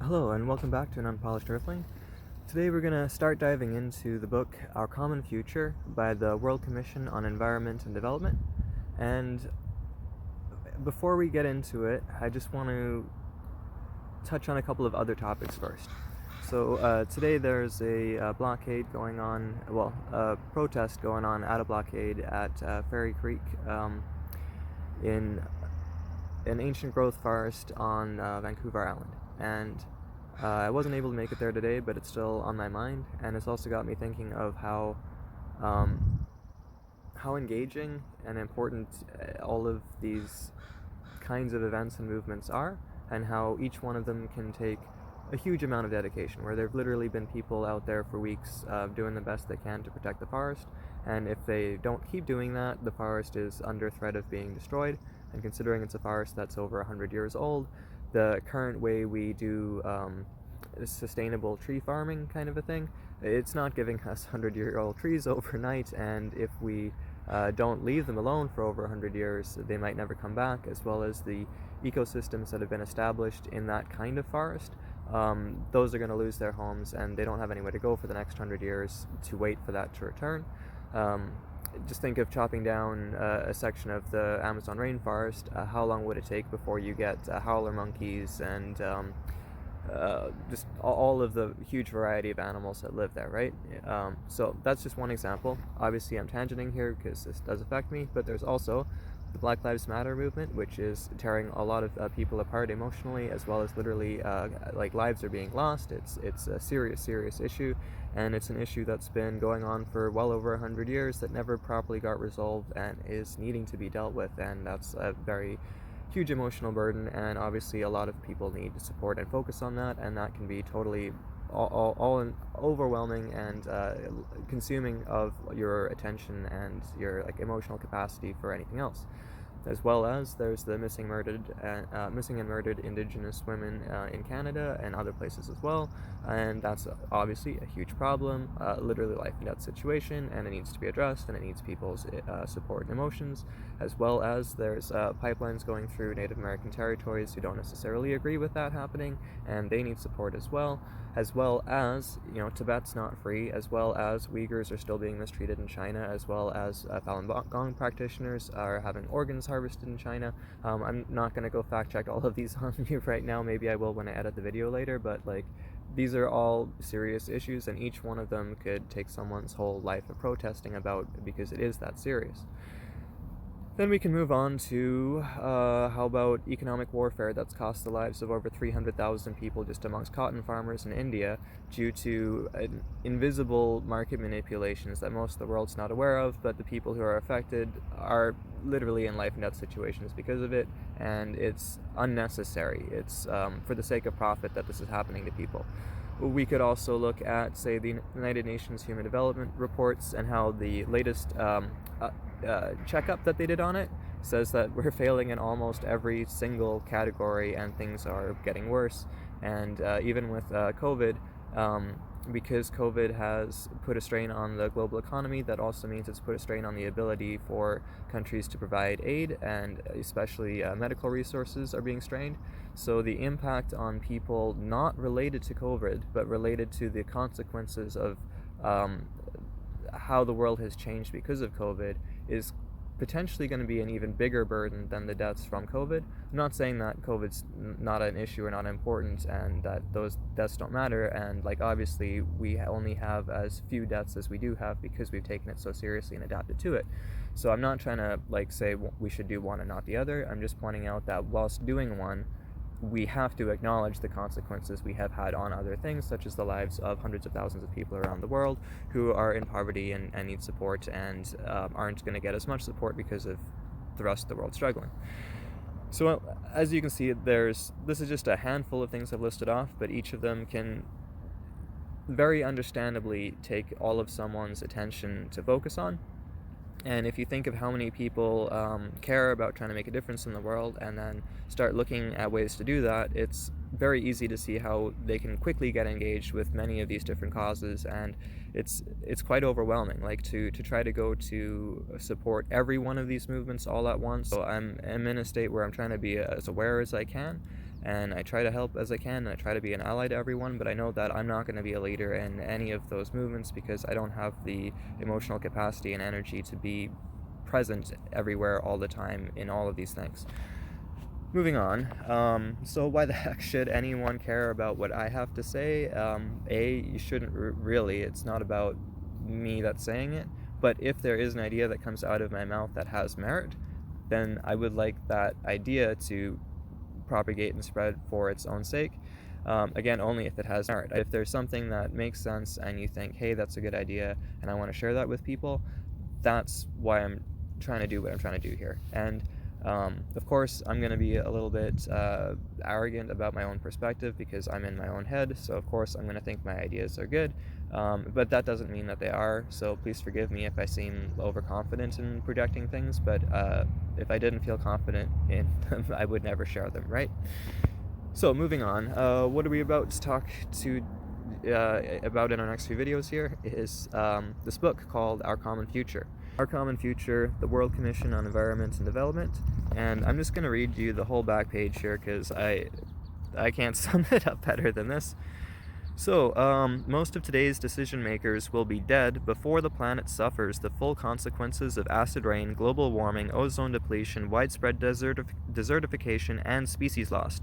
Hello and welcome back to An Unpolished Earthling. Today we're going to start diving into the book Our Common Future by the World Commission on Environment and Development. And before we get into it, I just want to touch on a couple of other topics first. So today there's a blockade going on, a protest going on at a blockade at Fairy Creek in an ancient growth forest on Vancouver Island. And I wasn't able to make it there today, but it's still on my mind, and it's also got me thinking of how engaging and important all of these kinds of events and movements are, and how each one of them can take a huge amount of dedication, where there have literally been people out there for weeks doing the best they can to protect the forest, and if they don't keep doing that, the forest is under threat of being destroyed. And considering it's a forest that's over 100 years old, the current way we do sustainable tree farming kind of a thing, it's not giving us 100-year-old trees overnight, and if we don't leave them alone for over 100 years, they might never come back, as well as the ecosystems that have been established in that kind of forest. Those are going to lose their homes, and they don't have anywhere to go for the next 100 years to wait for that to return. Just think of chopping down a section of the Amazon rainforest. How long would it take before you get howler monkeys and just all of the huge variety of animals that live there, right? So that's just one example. Obviously I'm tangenting here because this does affect me, but there's also the Black Lives Matter movement, which is tearing a lot of people apart emotionally, as well as literally like lives are being lost. It's a serious issue, and it's an issue that's been going on for well over 100 years that never properly got resolved and is needing to be dealt with, and that's a very huge emotional burden, and obviously a lot of people need to support and focus on that, and that can be totally all overwhelming and consuming of your attention and your emotional capacity for anything else. As well as there's the missing and murdered Indigenous women in Canada and other places as well, and that's obviously a huge problem, literally life and death situation, and it needs to be addressed, and it needs people's support and emotions. As well as there's pipelines going through Native American territories who don't necessarily agree with that happening, and they need support as well. As well as, Tibet's not free, as well as Uyghurs are still being mistreated in China, as well as Falun Gong practitioners are having organs harvested in China. I'm not going to go fact check all of these on you right now. Maybe I will when I edit the video later, but these are all serious issues, and each one of them could take someone's whole life of protesting about, because it is that serious. Then we can move on to how about economic warfare that's cost the lives of over 300,000 people just amongst cotton farmers in India due to invisible market manipulations that most of the world's not aware of, but the people who are affected are literally in life and death situations because of it, and it's unnecessary. It's for the sake of profit that this is happening to people. We could also look at, say, the United Nations Human Development reports and how the latest checkup that they did on it says that we're failing in almost every single category, and things are getting worse. And even with COVID, because COVID has put a strain on the global economy, that also means it's put a strain on the ability for countries to provide aid, and especially medical resources are being strained. So the impact on people not related to COVID, but related to the consequences of how the world has changed because of COVID, is potentially going to be an even bigger burden than the deaths from COVID. I'm not saying that COVID's not an issue or not important and that those deaths don't matter, and obviously we only have as few deaths as we do have because we've taken it so seriously and adapted to it. So I'm not trying to say we should do one and not the other. I'm just pointing out that whilst doing one, we have to acknowledge the consequences we have had on other things, such as the lives of hundreds of thousands of people around the world who are in poverty and need support, and aren't going to get as much support because of the rest of the world struggling. So as you can see, this is just a handful of things I've listed off, but each of them can very understandably take all of someone's attention to focus on. And if you think of how many people care about trying to make a difference in the world, and then start looking at ways to do that, it's very easy to see how they can quickly get engaged with many of these different causes, and it's quite overwhelming, to try to go to support every one of these movements all at once. So I'm in a state where I'm trying to be as aware as I can, and I try to help as I can, and I try to be an ally to everyone, but I know that I'm not going to be a leader in any of those movements because I don't have the emotional capacity and energy to be present everywhere all the time in all of these things. Moving on, so why the heck should anyone care about what I have to say? You shouldn't really. It's not about me that's saying it, but if there is an idea that comes out of my mouth that has merit, then I would like that idea to propagate and spread for its own sake. Again, only if it has merit. If there's something that makes sense and you think, hey, that's a good idea, and I want to share that with people, that's why I'm trying to do what I'm trying to do here. And of course, I'm going to be a little bit arrogant about my own perspective because I'm in my own head, so of course I'm going to think my ideas are good, but that doesn't mean that they are, so please forgive me if I seem overconfident in projecting things, but if I didn't feel confident in them, I would never share them, right? So moving on, what are we about to talk about in our next few videos here is this book called Our Common Future. Our Common Future, the World Commission on Environment and Development, and I'm just going to read you the whole back page here because I can't sum it up better than this. So, most of today's decision makers will be dead before the planet suffers the full consequences of acid rain, global warming, ozone depletion, widespread desertification, and species loss.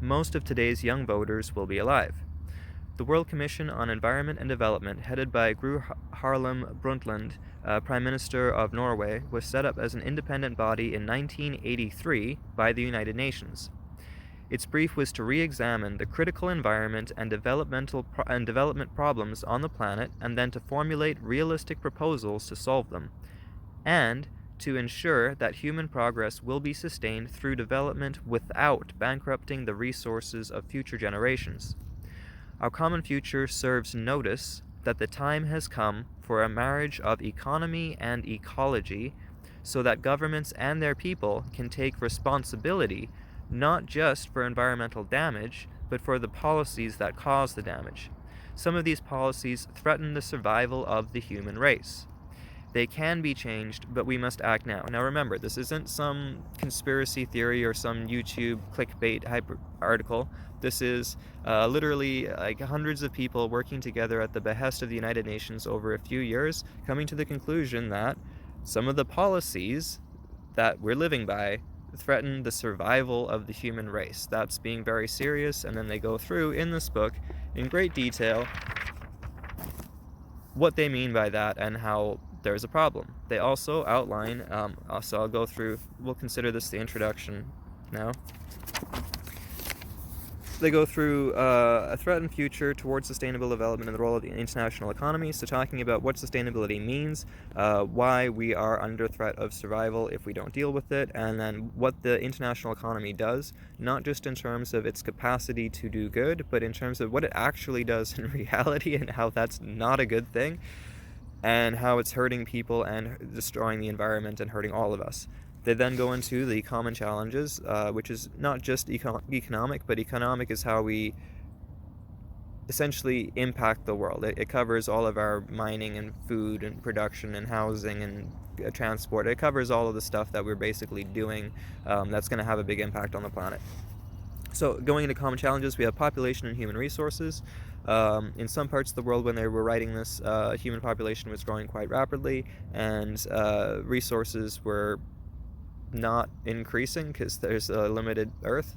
Most of today's young voters will be alive. The World Commission on Environment and Development, headed by Gro Harlem Brundtland, Prime Minister of Norway, was set up as an independent body in 1983 by the United Nations. Its brief was to re-examine the critical environment and development problems on the planet and then to formulate realistic proposals to solve them, and to ensure that human progress will be sustained through development without bankrupting the resources of future generations. Our Common Future serves notice that the time has come for a marriage of economy and ecology so that governments and their people can take responsibility not just for environmental damage, but for the policies that cause the damage. Some of these policies threaten the survival of the human race. They can be changed, but we must act now. Now remember, this isn't some conspiracy theory or some YouTube clickbait article. This is literally like hundreds of people working together at the behest of the United Nations over a few years, coming to the conclusion that some of the policies that we're living by threaten the survival of the human race. That's being very serious, and then they go through in this book in great detail what they mean by that and how there's a problem. They also outline, so I'll go through, we'll consider this the introduction now. They go through a threatened future towards sustainable development and the role of the international economy, so talking about what sustainability means, why we are under threat of survival if we don't deal with it, and then what the international economy does, not just in terms of its capacity to do good, but in terms of what it actually does in reality and how that's not a good thing, and how it's hurting people and destroying the environment and hurting all of us. They then go into the common challenges, which is not just economic, but economic is how we essentially impact the world. It covers all of our mining and food and production and housing and transport. It covers all of the stuff that we're basically doing that's going to have a big impact on the planet. So going into common challenges, we have population and human resources. In some parts of the world when they were writing this, human population was growing quite rapidly, and resources were not increasing because there's a limited Earth.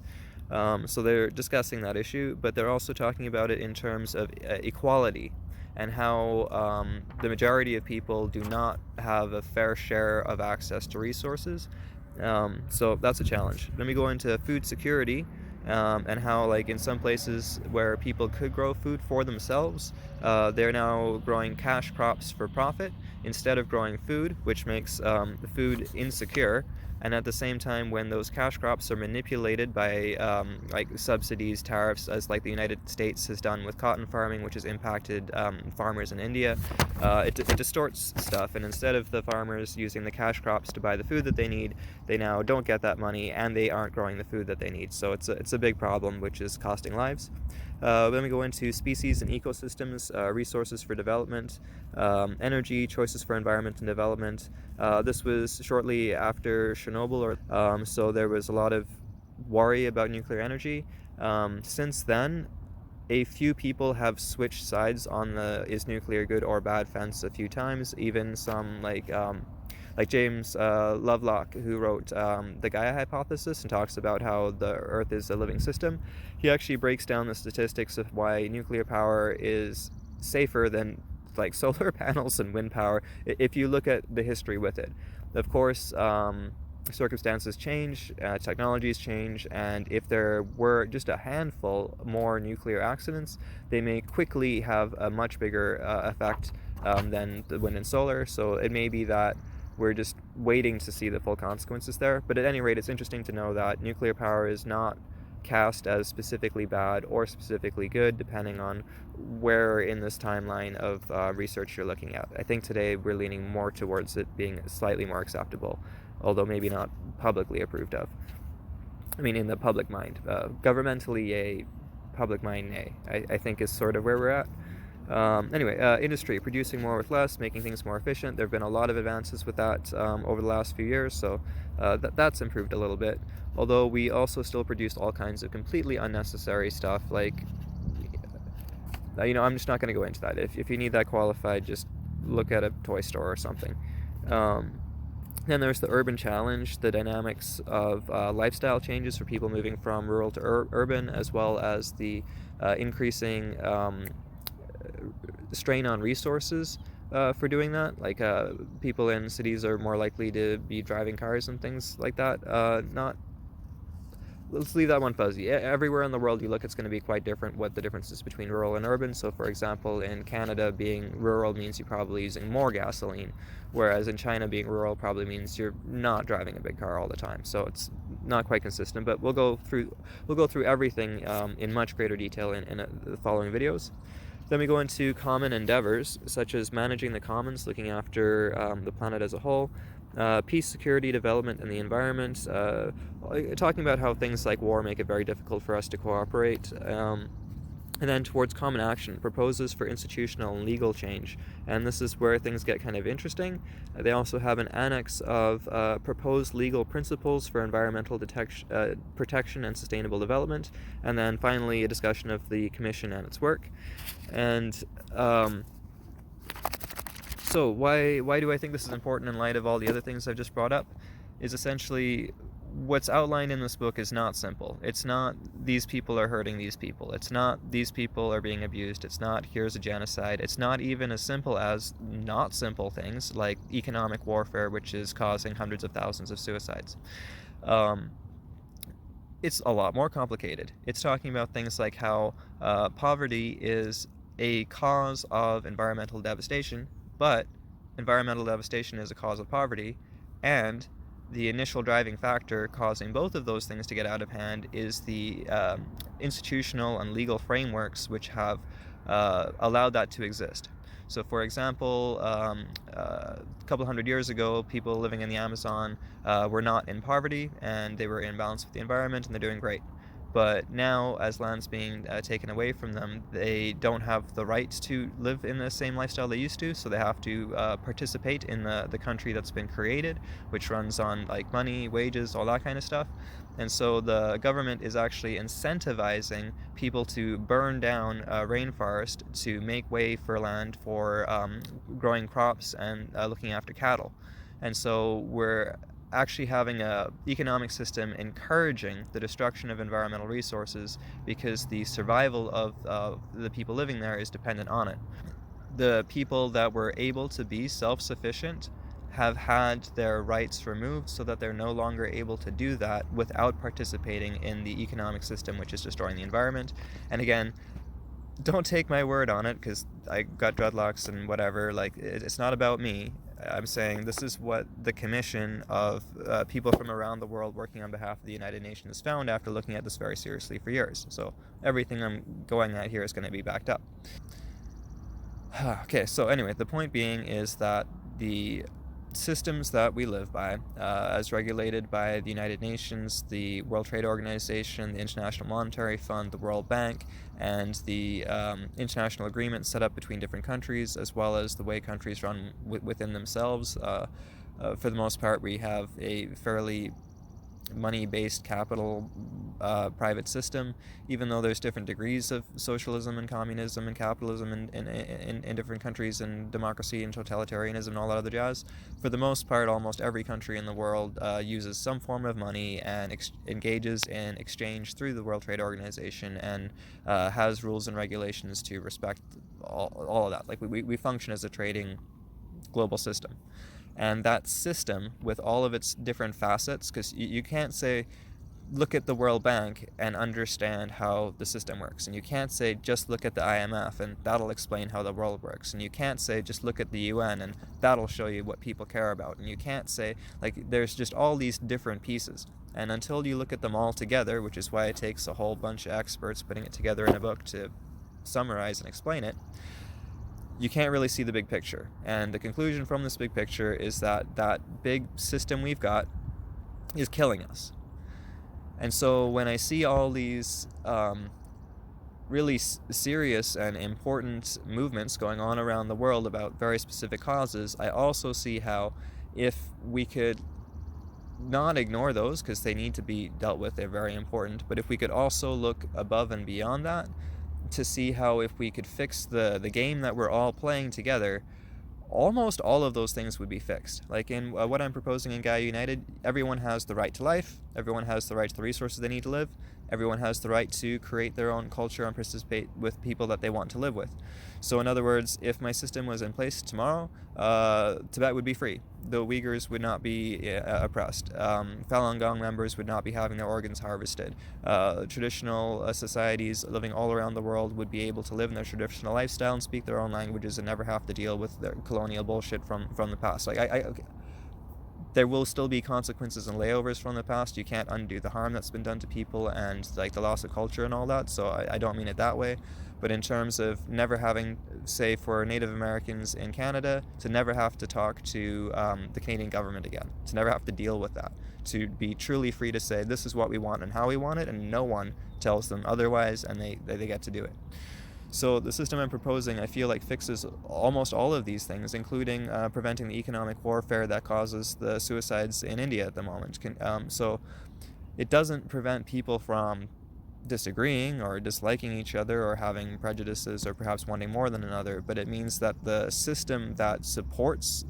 So they're discussing that issue, but they're also talking about it in terms of equality and how the majority of people do not have a fair share of access to resources. So that's a challenge. Then we go into food security, and how, like, in some places where people could grow food for themselves, they're now growing cash crops for profit instead of growing food, which makes the food insecure. And at the same time, when those cash crops are manipulated by like subsidies, tariffs, as like the United States has done with cotton farming, which has impacted farmers in India, it distorts stuff. And instead of the farmers using the cash crops to buy the food that they need, they now don't get that money, and they aren't growing the food that they need. So it's a big problem, which is costing lives. Then we go into species and ecosystems, resources for development, energy, choices for environment and development. This was shortly after Chernobyl, so there was a lot of worry about nuclear energy. Since then, a few people have switched sides on the is nuclear good or bad fence a few times. Even some like James Lovelock, who wrote the Gaia hypothesis and talks about how the Earth is a living system. He actually breaks down the statistics of why nuclear power is safer than like solar panels and wind power if you look at the history with it. Of course, circumstances change, technologies change, and if there were just a handful more nuclear accidents, they may quickly have a much bigger effect than the wind and solar. So it may be that we're just waiting to see the full consequences there. But at any rate, it's interesting to know that nuclear power is not cast as specifically bad or specifically good, depending on where in this timeline of research you're looking at. I think today we're leaning more towards it being slightly more acceptable, although maybe not publicly approved of. I mean, in the public mind. Governmentally, a public mind, nay, I think is sort of where we're at. Anyway, industry, producing more with less, making things more efficient. There have been a lot of advances with that over the last few years, so that's improved a little bit. Although we also still produced all kinds of completely unnecessary stuff, like, I'm just not going to go into that. If you need that qualified, just look at a toy store or something. Then there's the urban challenge, the dynamics of lifestyle changes for people moving from rural to urban, as well as the increasing strain on resources for doing that. Like people in cities are more likely to be driving cars and things like that. Let's leave that one fuzzy. Everywhere in the world you look, it's going to be quite different what the difference is between rural and urban. So for example, in Canada, being rural means you're probably using more gasoline, whereas in China, being rural probably means you're not driving a big car all the time. So it's not quite consistent, but we'll go through everything in much greater detail in the following videos. Then we go into common endeavors, such as managing the commons, looking after the planet as a whole, peace, security, development, and the environment, talking about how things like war make it very difficult for us to cooperate, and then towards common action, proposes for institutional and legal change. And this is where things get kind of interesting. They also have an annex of proposed legal principles for environmental protection and sustainable development. And then finally, a discussion of the Commission and its work. And so why do I think this is important in light of all the other things I've just brought up? Is essentially what's outlined in this book is not simple. It's not these people are hurting these people. It's not these people are being abused. It's not here's a genocide. It's not even as simple as not simple things like economic warfare, which is causing hundreds of thousands of suicides. It's a lot more complicated. It's talking about things like how poverty is a cause of environmental devastation, but environmental devastation is a cause of poverty, and the initial driving factor causing both of those things to get out of hand is the institutional and legal frameworks which have allowed that to exist. So for example, a couple hundred years ago, people living in the Amazon were not in poverty, and they were in balance with the environment, and they're doing great. But now, as land's being taken away from them, they don't have the right to live in the same lifestyle they used to, so they have to participate in the country that's been created, which runs on like money, wages, all that kind of stuff. And so the government is actually incentivizing people to burn down rainforest to make way for land for growing crops and looking after cattle. And so we're actually having an economic system encouraging the destruction of environmental resources because the survival of the people living there is dependent on it. The people that were able to be self-sufficient have had their rights removed so that they're no longer able to do that without participating in the economic system which is destroying the environment. And again, don't take my word on it because I got dreadlocks and whatever. Like, it's not about me. I'm saying this is what the commission of people from around the world working on behalf of the United Nations found after looking at this very seriously for years. So everything I'm going at here is going to be backed up. Okay, so anyway, the point being is that the systems that we live by, as regulated by the United Nations, the World Trade Organization, the International Monetary Fund, the World Bank, and the international agreements set up between different countries, as well as the way countries run within themselves. For the most part, we have a fairly money-based capital private system, even though there's different degrees of socialism and communism and capitalism in different countries, and democracy and totalitarianism and all that other jazz. For the most part, almost every country in the world uses some form of money and engages in exchange through the World Trade Organization, and has rules and regulations to respect all of that. Like we function as a trading global system. And that system, with all of its different facets, because you can't say, look at the World Bank and understand how the system works. And you can't say, just look at the IMF and that'll explain how the world works. And you can't say, just look at the UN and that'll show you what people care about. And you can't say, like, there's just all these different pieces. And until you look at them all together, which is why it takes a whole bunch of experts putting it together in a book to summarize and explain it, you can't really see the big picture. And the conclusion from this big picture is that that big system we've got is killing us. And so when I see all these really serious and important movements going on around the world about very specific causes, I also see how if we could not ignore those, because they need to be dealt with, they're very important, but if we could also look above and beyond that to see how if we could fix the game that we're all playing together, almost all of those things would be fixed. Like in what I'm proposing in Gaia United, everyone has the right to life, everyone has the right to the resources they need to live, everyone has the right to create their own culture and participate with people that they want to live with. So in other words, if my system was in place tomorrow, Tibet would be free. The Uyghurs would not be oppressed. Falun Gong members would not be having their organs harvested. Traditional societies living all around the world would be able to live in their traditional lifestyle and speak their own languages and never have to deal with their colonial bullshit from the past. Like there will still be consequences and layovers from the past. You can't undo the harm that's been done to people and like the loss of culture and all that, so I don't mean it that way. But in terms of never having, say for Native Americans in Canada, to never have to talk to the Canadian government again, to never have to deal with that, to be truly free to say this is what we want and how we want it, and no one tells them otherwise, and they get to do it. So the system I'm proposing, I feel like, fixes almost all of these things, including preventing the economic warfare that causes the suicides in India at the moment. So it doesn't prevent people from disagreeing or disliking each other or having prejudices or perhaps wanting more than another, but it means that the system that supports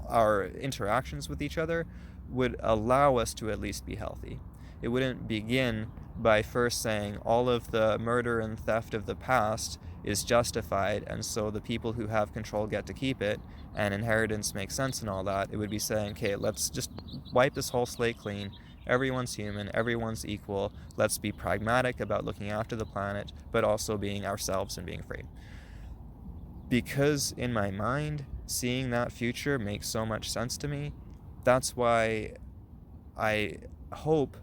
our interactions with each other would allow us to at least be healthy. It wouldn't begin by first saying all of the murder and theft of the past is justified, and so the people who have control get to keep it, and inheritance makes sense and all that. It would be saying, okay, let's just wipe this whole slate clean. Everyone's human, everyone's equal. Let's be pragmatic about looking after the planet, but also being ourselves and being free. Because in my mind, seeing that future makes so much sense to me. That's why I hope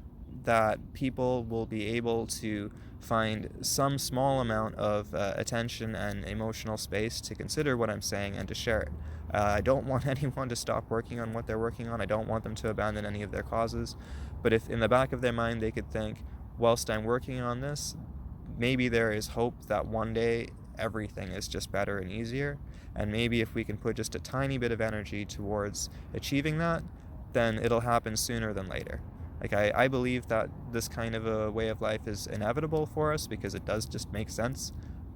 that people will be able to find some small amount of attention and emotional space to consider what I'm saying and to share it. I don't want anyone to stop working on what they're working on. I don't want them to abandon any of their causes. But if in the back of their mind they could think, whilst I'm working on this, maybe there is hope that one day everything is just better and easier. And maybe if we can put just a tiny bit of energy towards achieving that, then it'll happen sooner than later. Like I believe that this kind of a way of life is inevitable for us because it does just make sense.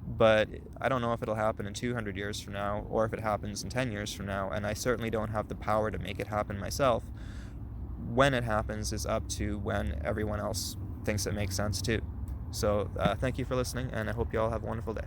But I don't know if it'll happen in 200 years from now or if it happens in 10 years from now, and I certainly don't have the power to make it happen myself. When it happens is up to when everyone else thinks it makes sense too. So thank you for listening, and I hope you all have a wonderful day.